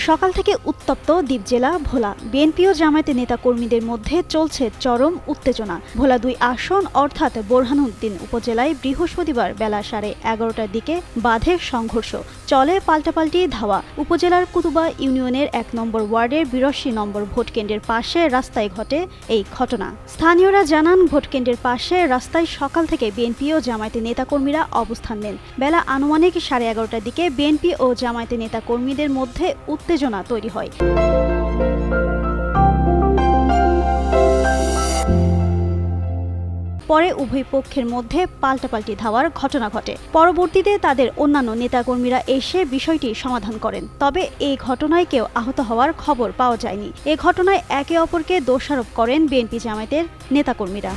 সকাল থেকে উত্তপ্ত দ্বীপ জেলা ভোলা। বিএনপি ও জামায়াতের নেতাকর্মীদের মধ্যে চলছে চরম উত্তেজনা। ভোলা ২ আসন অর্থাৎ বোরহানউদ্দিন উপজেলায় বৃহস্পতিবার বেলা 11:30টার দিকে বাধে সংঘর্ষ, চলে পাল্টাপাল্টি ধাওয়া। উপজেলার কুতুবা ইউনিয়নের ১ নম্বর ওয়ার্ডের ৮২ নম্বর ভোটকেন্দ্রের পাশে রাস্তায় ঘটে এই ঘটনা। স্থানীয়রা জানান, ভোটকেন্দ্রের পাশে রাস্তায় সকাল থেকে বিএনপি ও জামায়াতের নেতাকর্মীরা অবস্থান নেন। বেলা আনুমানিক 11:30টার দিকে বিএনপি ও জামায়াতের নেতাকর্মীদের মধ্যে উত্তেজনা তৈরি হয়। পরে উভয় পক্ষের মধ্যে পাল্টাপাল্টি ধাওয়ার ঘটনা ঘটে। পরবর্তীতে তাদের অন্যান্য নেতাকর্মীরা এসে বিষয়টি সমাধান করেন। তবে এই ঘটনায় কেউ আহত হওয়ার খবর পাওয়া যায়নি। এ ঘটনায় একে অপরকে দোষারোপ করেন বিএনপি জামায়াতের নেতাকর্মীরা।